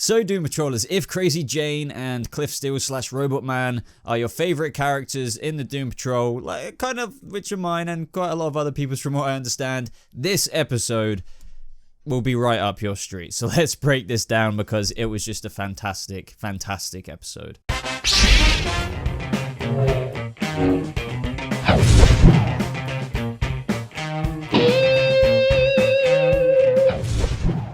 So Doom Patrollers, if Crazy Jane and Cliff Steele / Robot Man are your favorite characters in the Doom Patrol, like kind of which are mine and quite a lot of other people's from what I understand, this episode will be right up your street. So let's break this down because it was just a fantastic, fantastic episode.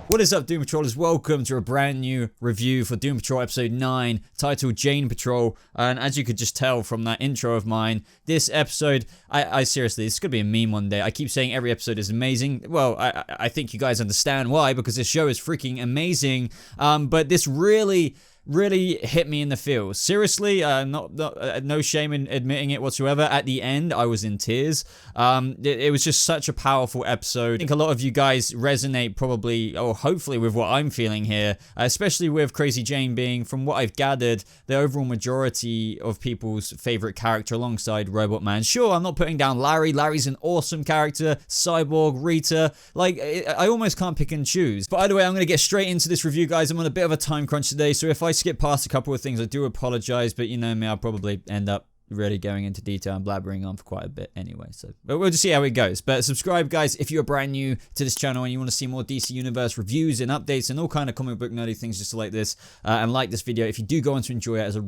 What is up, Doom Patrollers? Welcome to a brand new review for Doom Patrol episode 9, titled Jane Patrol. And as you could just tell from that intro of mine, this episode, I seriously, this is going to be a meme one day. I keep saying every episode is amazing. Well, I think you guys understand why, because this show is freaking amazing. But this really hit me in the feels. Seriously, no shame in admitting it whatsoever. At the end, I was in tears. It was just such a powerful episode. I think a lot of you guys resonate probably, or hopefully, with what I'm feeling here, especially with Crazy Jane being, from what I've gathered, the overall majority of people's favorite character alongside Robot Man. Sure, I'm not putting down Larry. Larry's an awesome character. Cyborg, Rita, like, I almost can't pick and choose. But either way, I'm going to get straight into this review, guys. I'm on a bit of a time crunch today, so if I skip past a couple of things, I do apologize, but you know me, I'll probably end up really going into detail and blabbering on for quite a bit anyway, but we'll just see how it goes. But subscribe, guys, if you're brand new to this channel and you want to see more DC Universe reviews and updates and all kind of comic book nerdy things just like this, and like this video if you do go on to enjoy it, as I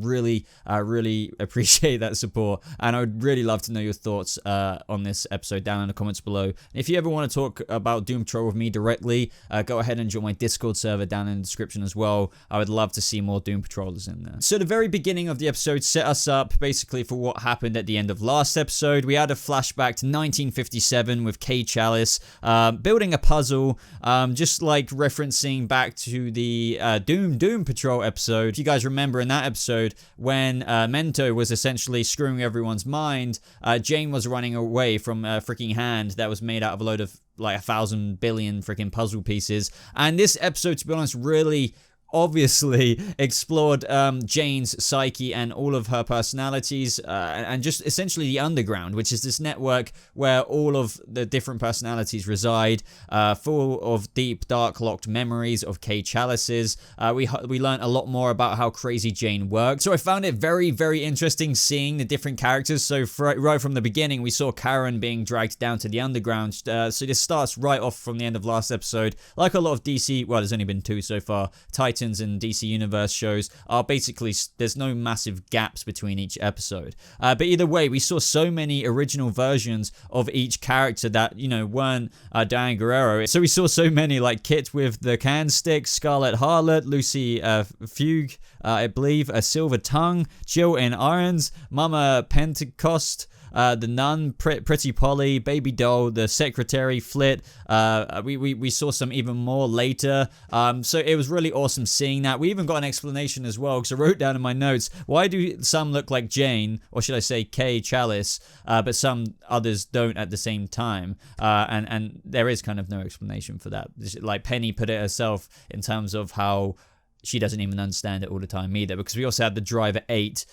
really appreciate that support, and I would really love to know your thoughts on this episode down in the comments below. And if you ever want to talk about Doom Patrol with me directly, go ahead and join my Discord server down in the description as well. I would love to see more Doom Patrollers in there. So the very beginning of the episode set us up basically for what happened at the end of last episode. We had a flashback to 1957 with Kay Chalice building a puzzle, just like referencing back to the Doom Patrol episode. If you guys remember in that episode when Mento was essentially screwing everyone's mind, Jane was running away from a freaking hand that was made out of a load of like 1,000 billion freaking puzzle pieces. And this episode, to be honest, really obviously explored Jane's psyche and all of her personalities, and just essentially the underground, which is this network where all of the different personalities reside, full of deep, dark, locked memories of Kay Chalices. We learned a lot more about how Crazy Jane worked. So I found it very interesting seeing the different characters. So right from the beginning, we saw Karen being dragged down to the underground. So this starts right off from the end of last episode. Like a lot of DC, well, there's only been 2 so far, Titans and DC Universe shows are basically, there's no massive gaps between each episode. But either way, we saw so many original versions of each character that, you know, weren't Diane Guerrero. So we saw so many, like Kit with the can stick, Scarlet Harlot, Lucy Fugue, I believe, a Silver Tongue, Jill in Irons, Mama Pentecost, the Nun, Pretty Polly, Baby Doll, the Secretary, Flit. We saw some even more later. So it was really awesome seeing that. We even got an explanation as well, because I wrote down in my notes, why do some look like Jane, or should I say Kay Chalice, but some others don't at the same time? And there is kind of no explanation for that. Like Penny put it herself in terms of how she doesn't even understand it all the time either, because we also had the Driver 8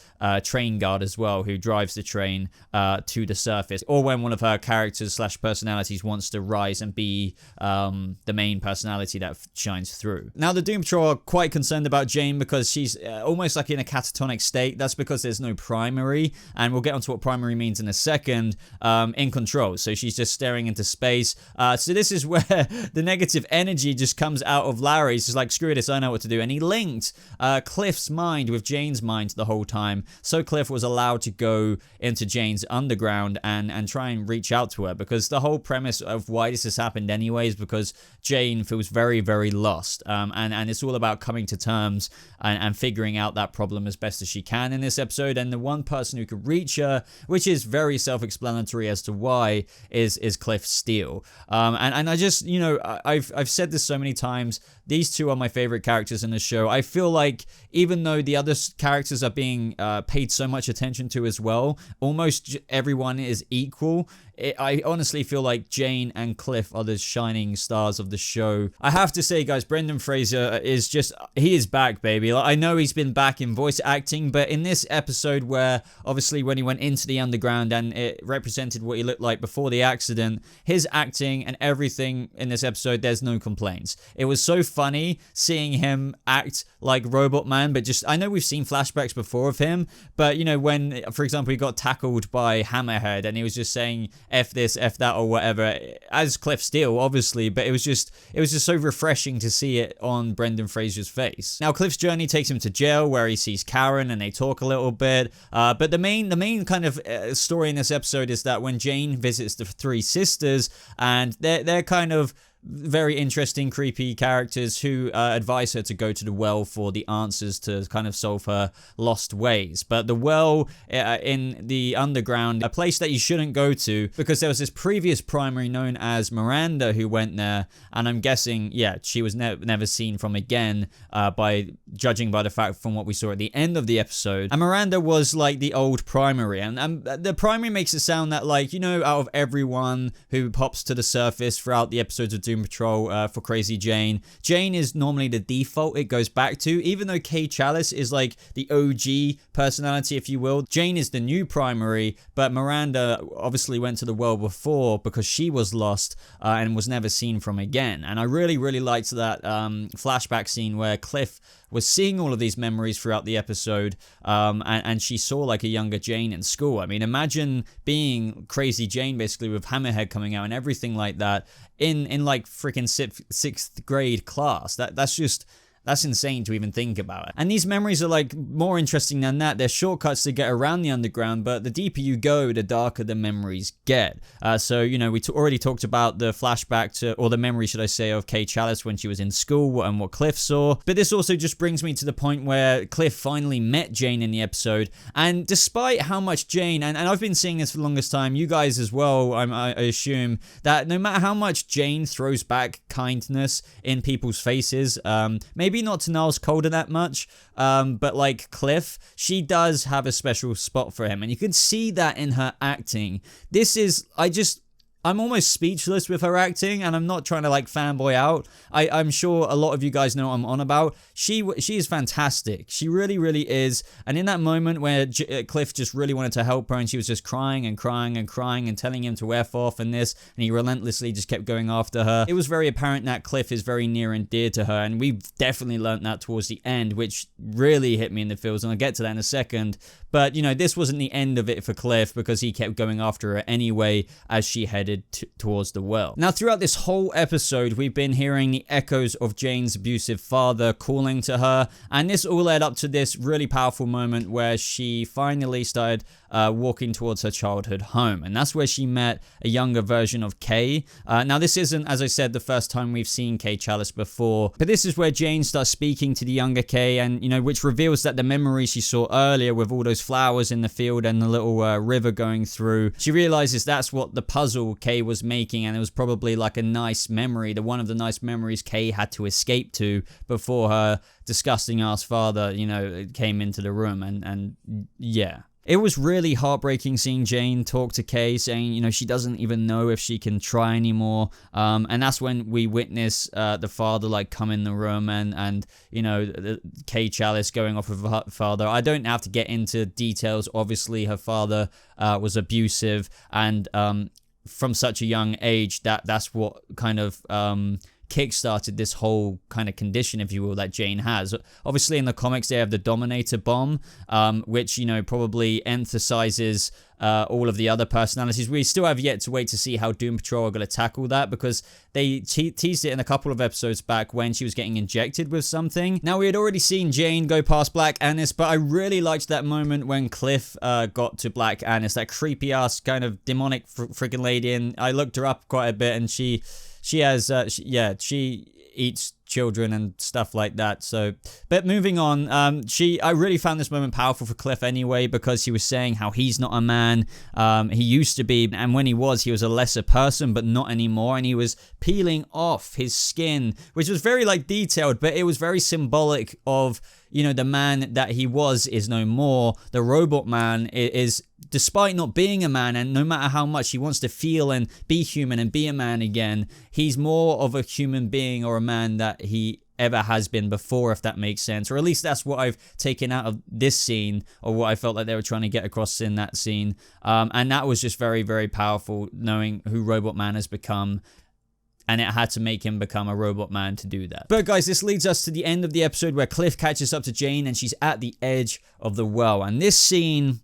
train guard as well, who drives the train to the surface, or when one of her characters / personalities wants to rise and be the main personality that shines through. Now, the Doom Patrol are quite concerned about Jane because she's almost like in a catatonic state. That's because there's no primary, and we'll get onto what primary means in a second, in control. So she's just staring into space. So this is where the negative energy just comes out of Larry. He's just like, screw this, I know what to do. And he linked Cliff's mind with Jane's mind the whole time, so Cliff was allowed to go into Jane's underground and try and reach out to her, because the whole premise of why this has happened anyway is because Jane feels very lost, and it's all about coming to terms and figuring out that problem as best as she can in this episode. And the one person who could reach her, which is very self-explanatory as to why, is Cliff Steele. And I just, you know, I've said this so many times, these two are my favorite characters in the show. I feel like even though the other characters are being paid so much attention to as well, almost everyone is equal I honestly feel like Jane and Cliff are the shining stars of the show. I have to say, guys, Brendan Fraser is just, he is back, baby. Like, I know he's been back in voice acting, but in this episode where, obviously, when he went into the underground and it represented what he looked like before the accident, his acting and everything in this episode, there's no complaints. It was so funny seeing him act like Robot Man, but just, I know we've seen flashbacks before of him, but, you know, when, for example, he got tackled by Hammerhead and he was just saying F this, F that, or whatever, as Cliff Steele, obviously, but it was just so refreshing to see it on Brendan Fraser's face. Now, Cliff's journey takes him to jail where he sees Karen and they talk a little bit, but the main kind of story in this episode is that when Jane visits the three sisters, and they're kind of very interesting, creepy characters who advise her to go to the well for the answers to kind of solve her lost ways. But the well in the underground, a place that you shouldn't go to, because there was this previous primary known as Miranda who went there, and I'm guessing, yeah, she was never seen from again, by judging by the fact from what we saw at the end of the episode. And Miranda was like the old primary, and the primary makes it sound that, like, you know, out of everyone who pops to the surface throughout the episodes of Doom Patrol for Crazy Jane is normally the default it goes back to, even though Kay Chalice is like the OG personality, if you will. Jane is the new primary, but Miranda obviously went to the well before because she was lost and was never seen from again. And I really liked that flashback scene where Cliff was seeing all of these memories throughout the episode, and she saw like a younger Jane in school. I mean, imagine being Crazy Jane basically with Hammerhead coming out and everything like that in like freaking sixth grade class. That's insane to even think about it. And these memories are like more interesting than that. They're shortcuts to get around the underground, but the deeper you go, the darker the memories get. So, you know, we already talked about the flashback to, or the memory, should I say, of Kay Chalice when she was in school and what Cliff saw. But this also just brings me to the point where Cliff finally met Jane in the episode. And despite how much Jane, and I've been seeing this for the longest time, you guys as well, I assume, that no matter how much Jane throws back kindness in people's faces, maybe not to Niles Calder that much, but like Cliff, she does have a special spot for him, and you can see that in her acting. I'm almost speechless with her acting, and I'm not trying to like fanboy out. I'm sure a lot of you guys know what I'm on about. She is fantastic. She really is. And in that moment where Cliff just really wanted to help her, and she was just crying and telling him to F off and this, and he relentlessly just kept going after her, it was very apparent that Cliff is very near and dear to her, and we've definitely learned that towards the end, which really hit me in the feels, and I'll get to that in a second. But, you know, this wasn't the end of it for Cliff, because he kept going after her anyway as she headed towards the well. Now, throughout this whole episode, we've been hearing the echoes of Jane's abusive father calling to her, and this all led up to this really powerful moment where she finally started walking towards her childhood home, and that's where she met a younger version of Kay. Now, this isn't, as I said, the first time we've seen Kay Chalice before, but this is where Jane starts speaking to the younger Kay, and, you know, which reveals that the memory she saw earlier with all those flowers in the field and the little river going through, she realizes that's what the puzzle Kay was making, and it was probably like a nice memory, one of the nice memories Kay had to escape to before her disgusting ass father, you know, came into the room. And yeah. It was really heartbreaking seeing Jane talk to Kay, saying, you know, she doesn't even know if she can try anymore. And that's when we witness the father like come in the room, and you know, Kay Chalice going off with her father. I don't have to get into details. Obviously, her father was abusive, and from such a young age, that's what kind of kickstarted this whole kind of condition, if you will, that Jane has. Obviously, in the comics, they have the Dominator bomb, which, you know, probably emphasizes all of the other personalities. We still have yet to wait to see how Doom Patrol are going to tackle that, because they teased it in a couple of episodes back when she was getting injected with something. Now, we had already seen Jane go past Black Annis, but I really liked that moment when Cliff got to Black Annis, that creepy ass kind of demonic freaking lady, and I looked her up quite a bit, and she eats children and stuff like that. So, but moving on, I really found this moment powerful for Cliff anyway, because he was saying how he's not a man. He used to be, and when he was a lesser person, but not anymore. And he was peeling off his skin, which was very like detailed, but it was very symbolic of, you know, the man that he was is no more. The robot man is, despite not being a man, and no matter how much he wants to feel and be human and be a man again, he's more of a human being or a man that he ever has been before, if that makes sense. Or at least that's what I've taken out of this scene, or what I felt like they were trying to get across in that scene. And that was just very, very powerful, knowing who Robot Man has become. And it had to make him become a robot man to do that. But guys, this leads us to the end of the episode where Cliff catches up to Jane and she's at the edge of the well. And this scene,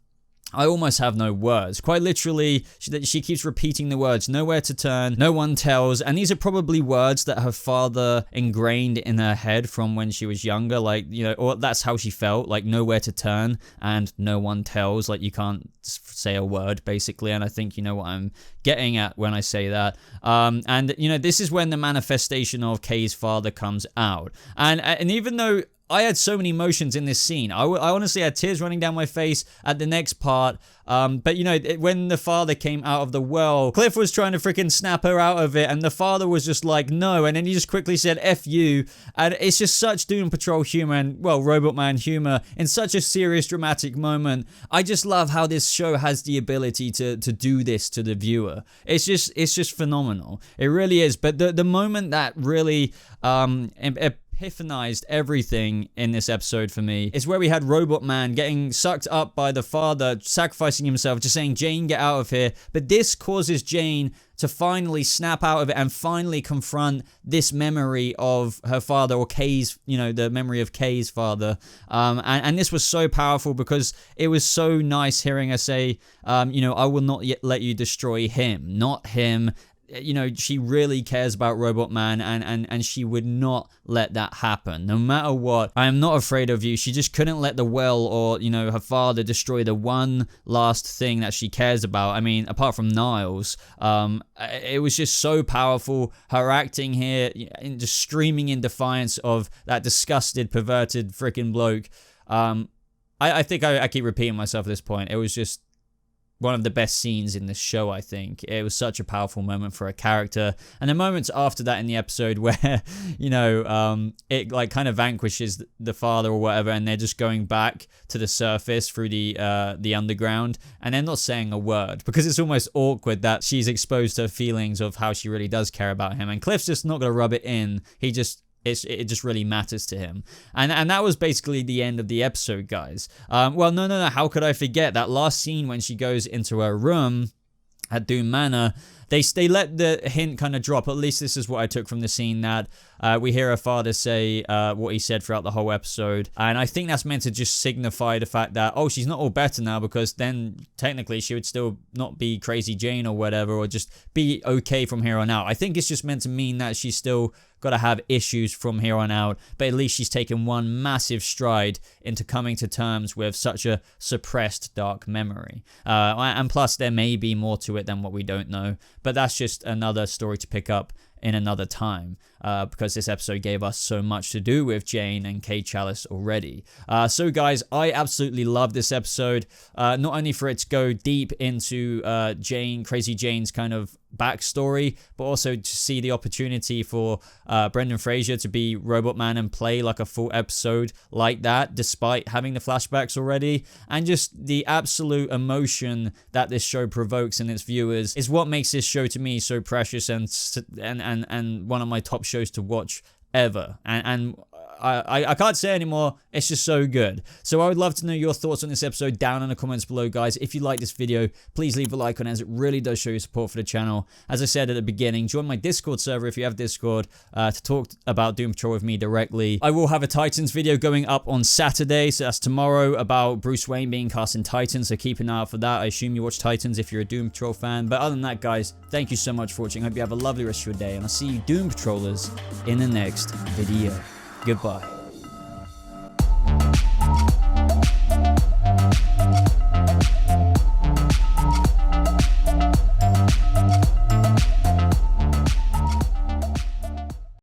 I almost have no words. Quite literally, she keeps repeating the words, nowhere to turn, no one tells. And these are probably words that her father ingrained in her head from when she was younger. Like, you know, or that's how she felt, like nowhere to turn and no one tells. Like, you can't say a word, basically. And I think you know what I'm getting at when I say that. And, you know, this is when the manifestation of Kay's father comes out. And even though I had so many emotions in this scene, I honestly had tears running down my face at the next part. But you know, when the father came out of the well, Cliff was trying to freaking snap her out of it, and the father was just like, no, and then he just quickly said, F you. And it's just such Doom Patrol humor and, well, Robot Man humor in such a serious, dramatic moment. I just love how this show has the ability to do this to the viewer. It's just phenomenal. It really is. But the moment that really epiphanized everything in this episode for me is where we had Robot Man getting sucked up by the father, sacrificing himself, just saying, Jane, get out of here. But this causes Jane to finally snap out of it and finally confront this memory of her father, or Kay's, you know, the memory of Kay's father. And this was so powerful because it was so nice hearing her say, you know, I will not yet let you destroy him, not him. You know, she really cares about Robot Man, and she would not let that happen no matter what. I am not afraid of you. She just couldn't let the well, or, you know, her father destroy the one last thing that she cares about. I mean, apart from Niles, it was just so powerful. Her acting here, just screaming in defiance of that disgusted, perverted freaking bloke. I think I keep repeating myself at this point. It was just one of the best scenes in this show, I think. It was such a powerful moment for a character. And the moments after that in the episode where, you know, it like kind of vanquishes the father or whatever, and they're just going back to the surface through the underground, and they're not saying a word, because it's almost awkward that she's exposed to her feelings of how she really does care about him. And Cliff's just not going to rub it in. It just really matters to him. And that was basically the end of the episode, guys. Well, no, how could I forget that last scene when she goes into her room at Doom Manor? They let the hint kind of drop. At least this is what I took from the scene, that we hear her father say what he said throughout the whole episode. And I think that's meant to just signify the fact that, oh, she's not all better now, because then technically she would still not be Crazy Jane or whatever, or just be okay from here on out. I think it's just meant to mean that she's still got to have issues from here on out, but at least she's taken one massive stride into coming to terms with such a suppressed dark memory. And plus, there may be more to it than what we don't know, but that's just another story to pick up in another time, because this episode gave us so much to do with Jane and Kay Chalice already. So guys, I absolutely love this episode, not only for its go deep into Crazy Jane's kind of backstory, but also to see the opportunity for Brendan Fraser to be Robot Man and play like a full episode like that, despite having the flashbacks already. And just the absolute emotion that this show provokes in its viewers is what makes this show to me so precious and one of my top shows to watch ever. And I can't say anymore. It's just so good. So I would love to know your thoughts on this episode down in the comments below, guys. If you like this video, please leave a like on it, as it really does show your support for the channel. As I said at the beginning, join my Discord server if you have Discord to talk about Doom Patrol with me directly. I will have a Titans video going up on Saturday, so that's tomorrow, about Bruce Wayne being cast in Titans, so keep an eye out for that. I assume you watch Titans if you're a Doom Patrol fan. But other than that, guys, thank you so much for watching. I hope you have a lovely rest of your day, and I'll see you Doom Patrollers in the next video. Goodbye.